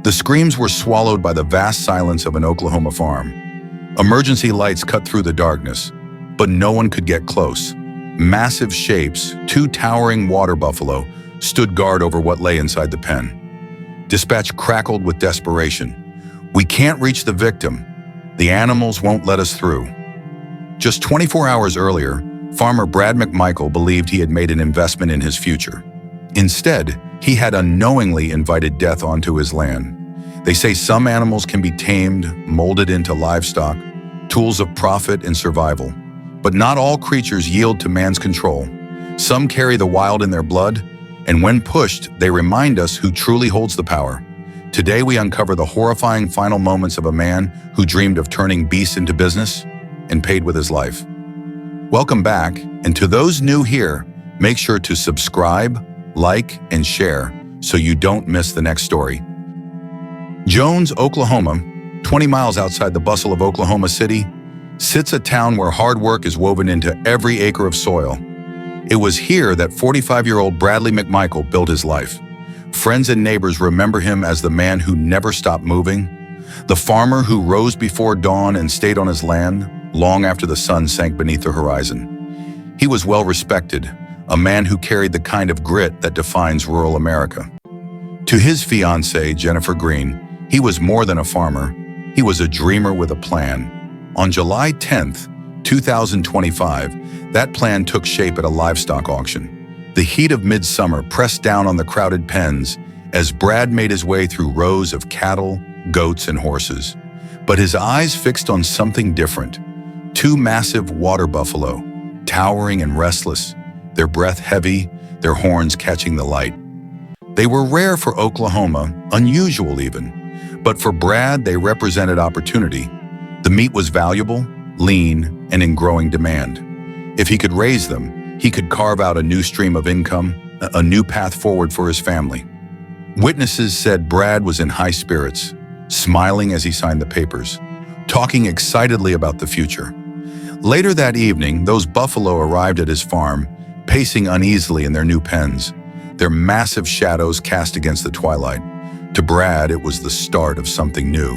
The screams were swallowed by the vast silence of an Oklahoma farm. Emergency lights cut through the darkness, but no one could get close. Massive shapes, two towering water buffalo, stood guard over what lay inside the pen. Dispatch crackled with desperation. "We can't reach the victim. The animals won't let us through." Just 24 hours earlier, farmer Brad McMichael believed he had made an investment in his future. Instead, he had unknowingly invited death onto his land. They say some animals can be tamed, molded into livestock, tools of profit and survival. But not all creatures yield to man's control. Some carry the wild in their blood, and when pushed, they remind us who truly holds the power. Today we uncover the horrifying final moments of a man who dreamed of turning beasts into business and paid with his life. Welcome back, and to those new here, make sure to subscribe, like, and share so you don't miss the next story. Jones, Oklahoma, 20 miles outside the bustle of Oklahoma City, sits a town where hard work is woven into every acre of soil. It was here that 45-year-old Bradley McMichael built his life. Friends and neighbors remember him as the man who never stopped moving, the farmer who rose before dawn and stayed on his land long after the sun sank beneath the horizon. He was well respected, a man who carried the kind of grit that defines rural America. To his fiancée, Jennifer Green, he was more than a farmer. He was a dreamer with a plan. On July 10th, 2025, that plan took shape at a livestock auction. The heat of midsummer pressed down on the crowded pens as Brad made his way through rows of cattle, goats, and horses. But his eyes fixed on something different. Two massive water buffalo, towering and restless, their breath heavy, their horns catching the light. They were rare for Oklahoma, unusual even. But for Brad, they represented opportunity. The meat was valuable, lean, and in growing demand. If he could raise them, he could carve out a new stream of income, a new path forward for his family. Witnesses said Brad was in high spirits, smiling as he signed the papers, talking excitedly about the future. Later that evening, those buffalo arrived at his farm, pacing uneasily in their new pens, their massive shadows cast against the twilight. To Brad, it was the start of something new,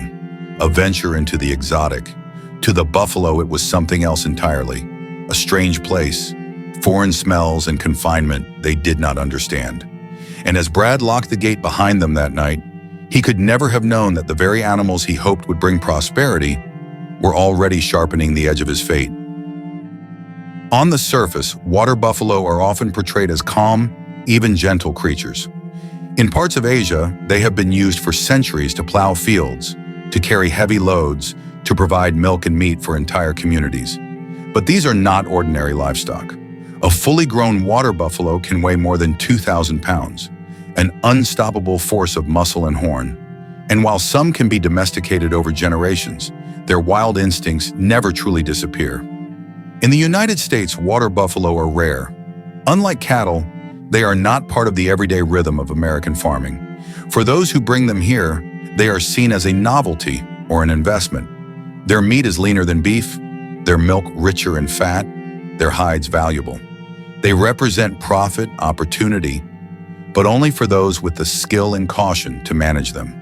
a venture into the exotic. To the buffalo, it was something else entirely, a strange place, foreign smells and confinement they did not understand. And as Brad locked the gate behind them that night, he could never have known that the very animals he hoped would bring prosperity were already sharpening the edge of his fate. On the surface, water buffalo are often portrayed as calm, even gentle creatures. In parts of Asia, they have been used for centuries to plow fields, to carry heavy loads, to provide milk and meat for entire communities. But these are not ordinary livestock. A fully grown water buffalo can weigh more than 2,000 pounds, an unstoppable force of muscle and horn. And while some can be domesticated over generations, their wild instincts never truly disappear. In the United States, water buffalo are rare. Unlike cattle, they are not part of the everyday rhythm of American farming. For those who bring them here, they are seen as a novelty or an investment. Their meat is leaner than beef, their milk richer in fat, their hides valuable. They represent profit, opportunity, but only for those with the skill and caution to manage them.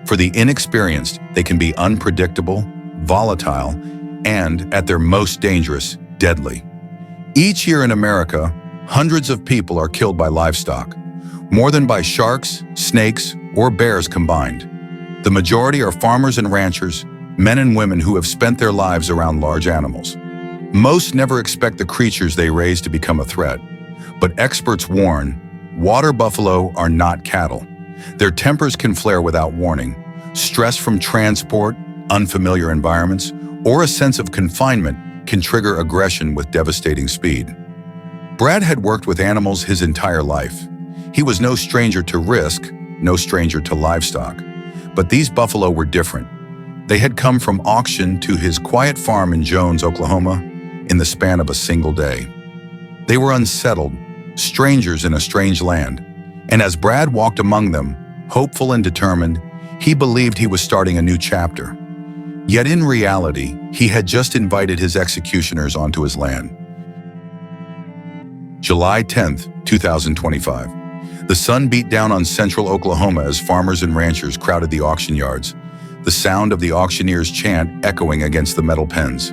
For the inexperienced, they can be unpredictable, volatile, and, at their most dangerous, deadly. Each year in America, hundreds of people are killed by livestock, more than by sharks, snakes, or bears combined. The majority are farmers and ranchers, men and women who have spent their lives around large animals. Most never expect the creatures they raise to become a threat. But experts warn, water buffalo are not cattle. Their tempers can flare without warning. Stress from transport, unfamiliar environments, or a sense of confinement can trigger aggression with devastating speed. Brad had worked with animals his entire life. He was no stranger to risk, no stranger to livestock. But these buffalo were different. They had come from auction to his quiet farm in Jones, Oklahoma, in the span of a single day. They were unsettled, strangers in a strange land. And as Brad walked among them, hopeful and determined, he believed he was starting a new chapter. Yet in reality, he had just invited his executioners onto his land. July 10th, 2025. The sun beat down on central Oklahoma as farmers and ranchers crowded the auction yards, the sound of the auctioneer's chant echoing against the metal pens.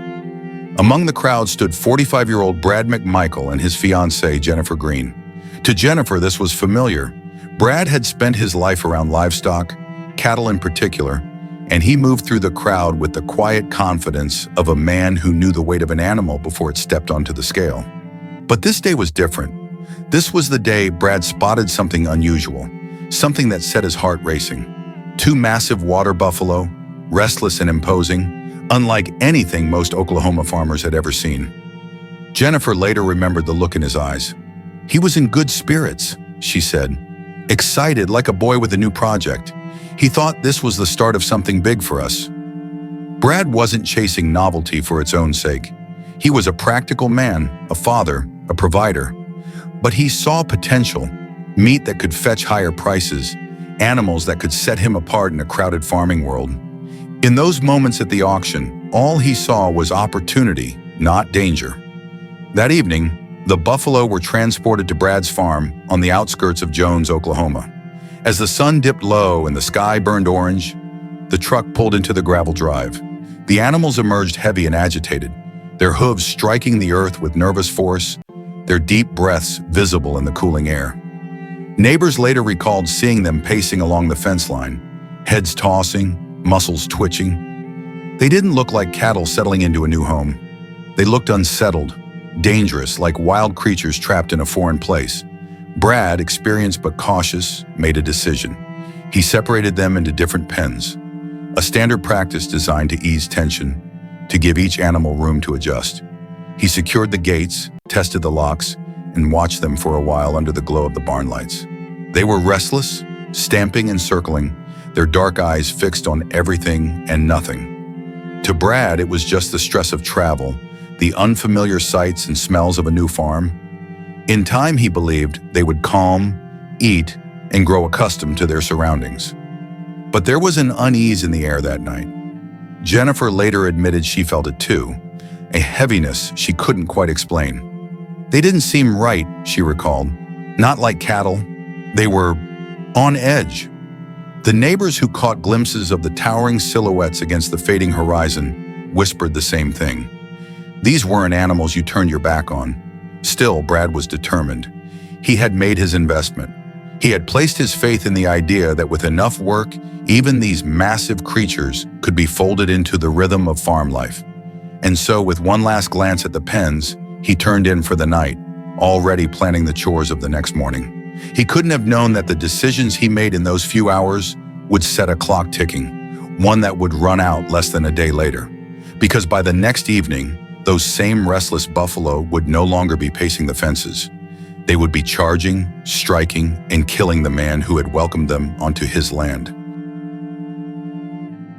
Among the crowd stood 45-year-old Brad McMichael and his fiancée, Jennifer Green. To Jennifer, this was familiar. Brad had spent his life around livestock, cattle in particular, and he moved through the crowd with the quiet confidence of a man who knew the weight of an animal before it stepped onto the scale. But this day was different. This was the day Brad spotted something unusual, something that set his heart racing. Two massive water buffalo, restless and imposing, unlike anything most Oklahoma farmers had ever seen. Jennifer later remembered the look in his eyes. "He was in good spirits," she said, "excited like a boy with a new project. He thought this was the start of something big for us." Brad wasn't chasing novelty for its own sake. He was a practical man, a father, a provider. But he saw potential, meat that could fetch higher prices, animals that could set him apart in a crowded farming world. In those moments at the auction, all he saw was opportunity, not danger. That evening, the buffalo were transported to Brad's farm on the outskirts of Jones, Oklahoma. As the sun dipped low and the sky burned orange, the truck pulled into the gravel drive. The animals emerged heavy and agitated, their hooves striking the earth with nervous force, their deep breaths visible in the cooling air. Neighbors later recalled seeing them pacing along the fence line, heads tossing, muscles twitching. They didn't look like cattle settling into a new home. They looked unsettled, dangerous, like wild creatures trapped in a foreign place. Brad, experienced but cautious, made a decision. He separated them into different pens, a standard practice designed to ease tension, to give each animal room to adjust. He secured the gates, tested the locks, and watched them for a while under the glow of the barn lights. They were restless, stamping and circling, their dark eyes fixed on everything and nothing. To Brad, it was just the stress of travel, the unfamiliar sights and smells of a new farm. In time, he believed, they would calm, eat, and grow accustomed to their surroundings. But there was an unease in the air that night. Jennifer later admitted she felt it too, a heaviness she couldn't quite explain. They didn't seem right, she recalled. Not like cattle. They were on edge. The neighbors who caught glimpses of the towering silhouettes against the fading horizon whispered the same thing. These weren't animals you turned your back on. Still, Brad was determined. He had made his investment. He had placed his faith in the idea that with enough work, even these massive creatures could be folded into the rhythm of farm life. And so, with one last glance at the pens, he turned in for the night, already planning the chores of the next morning. He couldn't have known that the decisions he made in those few hours would set a clock ticking, one that would run out less than a day later. Because by the next evening, those same restless buffalo would no longer be pacing the fences. They would be charging, striking, and killing the man who had welcomed them onto his land.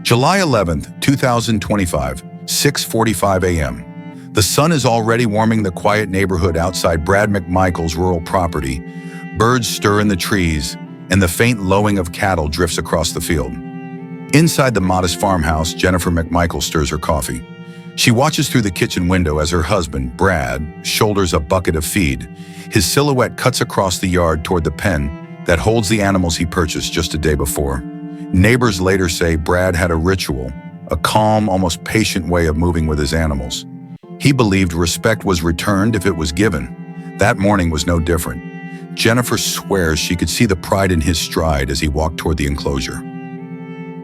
July 11th, 2025, 6:45 a.m. The sun is already warming the quiet neighborhood outside Brad McMichael's rural property. Birds stir in the trees, and the faint lowing of cattle drifts across the field. Inside the modest farmhouse, Jennifer McMichael stirs her coffee. She watches through the kitchen window as her husband, Brad, shoulders a bucket of feed. His silhouette cuts across the yard toward the pen that holds the animals he purchased just a day before. Neighbors later say Brad had a ritual, a calm, almost patient way of moving with his animals. He believed respect was returned if it was given. That morning was no different. Jennifer swears she could see the pride in his stride as he walked toward the enclosure.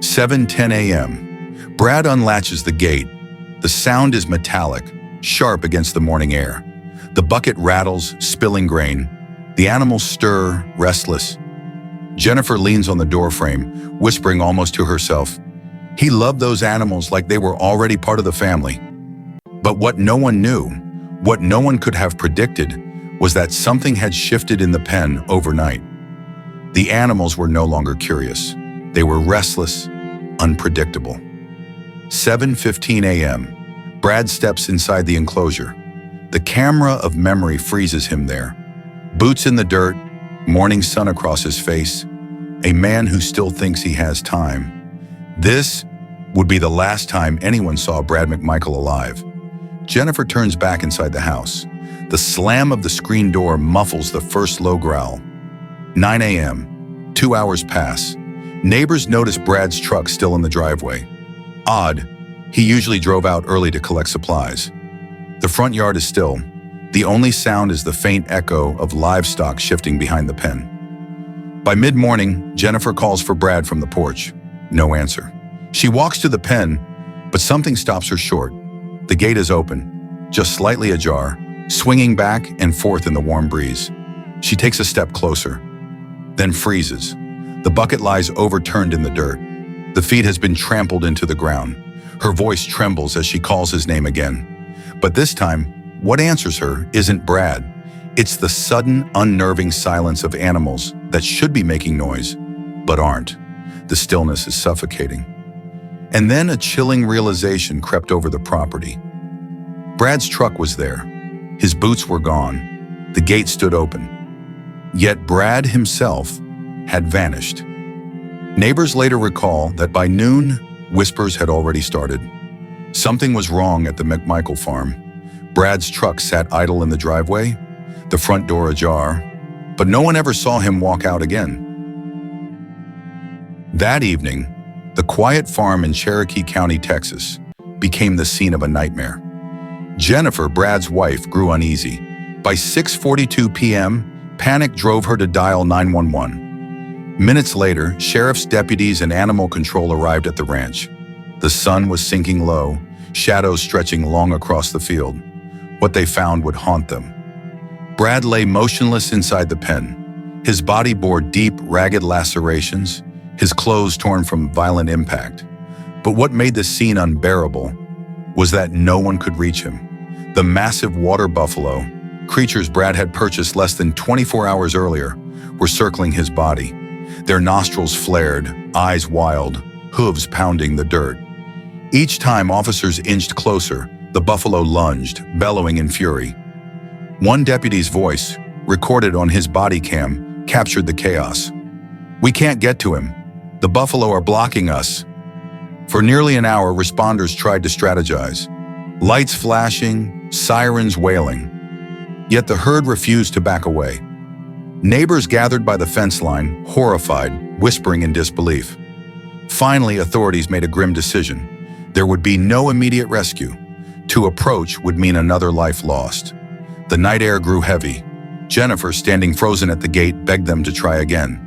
7:10 a.m. Brad unlatches the gate. The sound is metallic, sharp against the morning air. The bucket rattles, spilling grain. The animals stir, restless. Jennifer leans on the doorframe, whispering almost to herself, "He loved those animals like they were already part of the family." But what no one knew, what no one could have predicted, was that something had shifted in the pen overnight. The animals were no longer curious. They were restless, unpredictable. 7:15 a.m. Brad steps inside the enclosure. The camera of memory freezes him there. Boots in the dirt, morning sun across his face, a man who still thinks he has time. This would be the last time anyone saw Brad McMichael alive. Jennifer turns back inside the house. The slam of the screen door muffles the first low growl. 9 a.m. 2 hours pass. Neighbors notice Brad's truck still in the driveway. Odd, he usually drove out early to collect supplies. The front yard is still. The only sound is the faint echo of livestock shifting behind the pen. By mid-morning, Jennifer calls for Brad from the porch. No answer. She walks to the pen, but something stops her short. The gate is open, just slightly ajar, swinging back and forth in the warm breeze. She takes a step closer, then freezes. The bucket lies overturned in the dirt. The feed has been trampled into the ground. Her voice trembles as she calls his name again. But this time, what answers her isn't Brad. It's the sudden, unnerving silence of animals that should be making noise, but aren't. The stillness is suffocating. And then a chilling realization crept over the property. Brad's truck was there. His boots were gone. The gate stood open. Yet Brad himself had vanished. Neighbors later recall that by noon, whispers had already started. Something was wrong at the McMichael farm. Brad's truck sat idle in the driveway, the front door ajar, but no one ever saw him walk out again. That evening, the quiet farm in Cherokee County, Texas, became the scene of a nightmare. Jennifer, Brad's wife, grew uneasy. By 6:42 p.m., panic drove her to dial 911. Minutes later, sheriff's deputies and animal control arrived at the ranch. The sun was sinking low, shadows stretching long across the field. What they found would haunt them. Brad lay motionless inside the pen. His body bore deep, ragged lacerations, his clothes torn from violent impact. But what made the scene unbearable was that no one could reach him. The massive water buffalo, creatures Brad had purchased less than 24 hours earlier, were circling his body. Their nostrils flared, eyes wild, hooves pounding the dirt. Each time officers inched closer, the buffalo lunged, bellowing in fury. One deputy's voice, recorded on his body cam, captured the chaos. "We can't get to him. The buffalo are blocking us." For nearly an hour, responders tried to strategize. Lights flashing, sirens wailing. Yet the herd refused to back away. Neighbors gathered by the fence line, horrified, whispering in disbelief. Finally, authorities made a grim decision. There would be no immediate rescue. To approach would mean another life lost. The night air grew heavy. Jennifer, standing frozen at the gate, begged them to try again.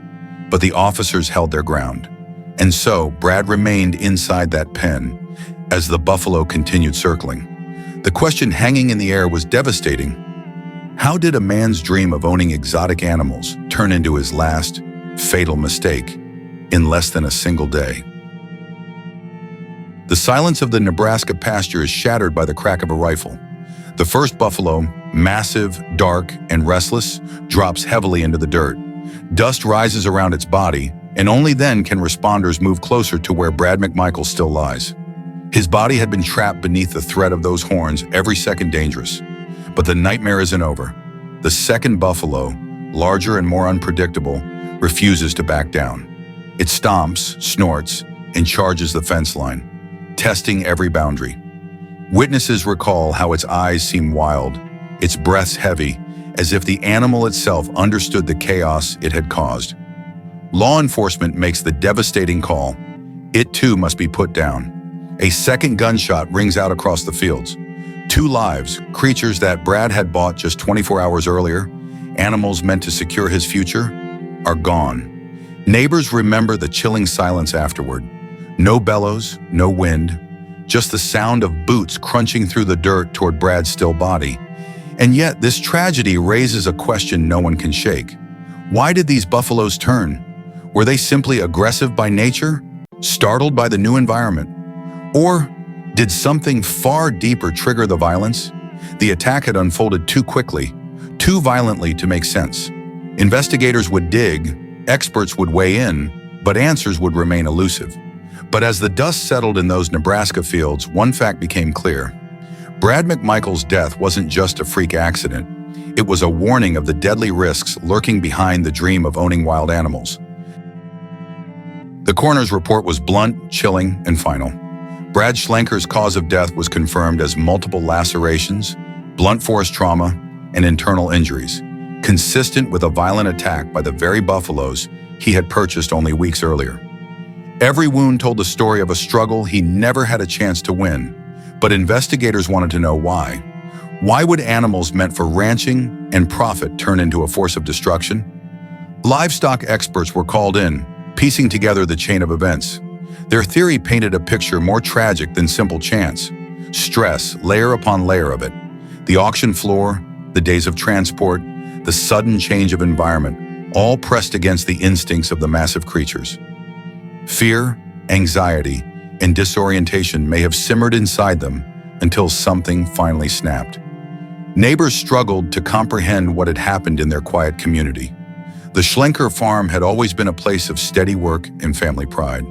But the officers held their ground. And so, Brad remained inside that pen as the buffalo continued circling. The question hanging in the air was devastating. How did a man's dream of owning exotic animals turn into his last, fatal mistake in less than a single day? The silence of the Nebraska pasture is shattered by the crack of a rifle. The first buffalo, massive, dark, and restless, drops heavily into the dirt. Dust rises around its body, and only then can responders move closer to where Brad McMichael still lies. His body had been trapped beneath the threat of those horns, every second dangerous. But the nightmare isn't over. The second buffalo, larger and more unpredictable, refuses to back down. It stomps, snorts, and charges the fence line, testing every boundary. Witnesses recall how its eyes seem wild, its breaths heavy, as if the animal itself understood the chaos it had caused. Law enforcement makes the devastating call. It too must be put down. A second gunshot rings out across the fields. 2 lives, creatures that Brad had bought just 24 hours earlier, animals meant to secure his future, are gone. Neighbors remember the chilling silence afterward. No bellows, no wind, just the sound of boots crunching through the dirt toward Brad's still body. And yet, this tragedy raises a question no one can shake. Why did these buffaloes turn? Were they simply aggressive by nature, startled by the new environment? Or did something far deeper trigger the violence? The attack had unfolded too quickly, too violently to make sense. Investigators would dig, experts would weigh in, but answers would remain elusive. But as the dust settled in those Nebraska fields, one fact became clear. Brad McMichael's death wasn't just a freak accident. It was a warning of the deadly risks lurking behind the dream of owning wild animals. The coroner's report was blunt, chilling, and final. Brad Schlenker's cause of death was confirmed as multiple lacerations, blunt force trauma, and internal injuries. consistent with a violent attack by the very buffaloes he had purchased only weeks earlier. Every wound told the story of a struggle he never had a chance to win, but investigators wanted to know why. Why would animals meant for ranching and profit turn into a force of destruction? Livestock experts were called in, piecing together the chain of events. Their theory painted a picture more tragic than simple chance. Stress, layer upon layer of it. The auction floor, the days of transport, the sudden change of environment, all pressed against the instincts of the massive creatures. Fear, anxiety, and disorientation may have simmered inside them until something finally snapped. Neighbors struggled to comprehend what had happened in their quiet community. The Schlenker farm had always been a place of steady work and family pride.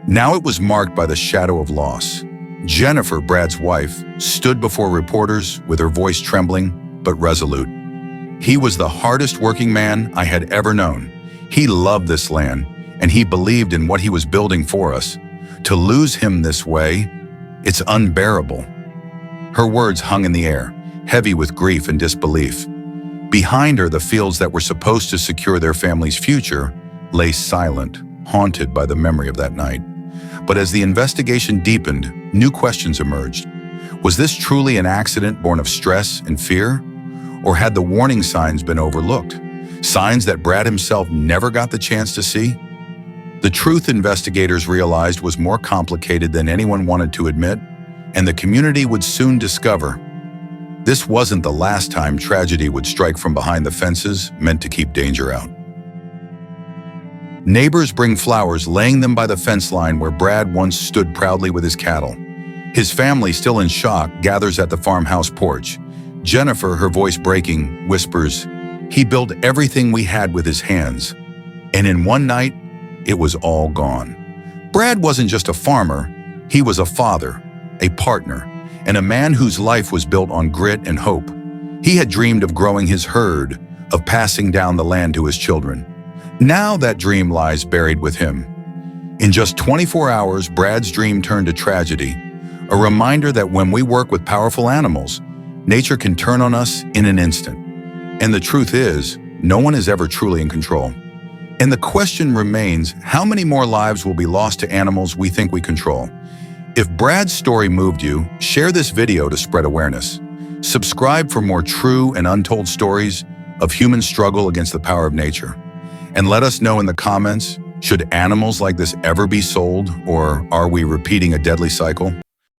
Now it was marked by the shadow of loss. Jennifer, Brad's wife, stood before reporters with her voice trembling but resolute. He was the hardest working man I had ever known. He loved this land, and he believed in what he was building for us. To lose him this way, it's unbearable. Her words hung in the air, heavy with grief and disbelief. Behind her, the fields that were supposed to secure their family's future lay silent, haunted by the memory of that night. But as the investigation deepened, new questions emerged. Was this truly an accident born of stress and fear? Or had the warning signs been overlooked? Signs that Brad himself never got the chance to see? The truth, investigators realized, was more complicated than anyone wanted to admit, and the community would soon discover. This wasn't the last time tragedy would strike from behind the fences meant to keep danger out. Neighbors bring flowers, laying them by the fence line where Brad once stood proudly with his cattle. His family, still in shock, gathers at the farmhouse porch. Jennifer, her voice breaking, whispers, "He built everything we had with his hands. And in one night, it was all gone." Brad wasn't just a farmer, he was a father, a partner, and a man whose life was built on grit and hope. He had dreamed of growing his herd, of passing down the land to his children. Now that dream lies buried with him. In just 24 hours, Brad's dream turned to tragedy, a reminder that when we work with powerful animals, nature can turn on us in an instant. And the truth is, no one is ever truly in control. And the question remains, how many more lives will be lost to animals we think we control? If Brad's story moved you, share this video to spread awareness. Subscribe for more true and untold stories of human struggle against the power of nature. And let us know in the comments, should animals like this ever be sold, or are we repeating a deadly cycle?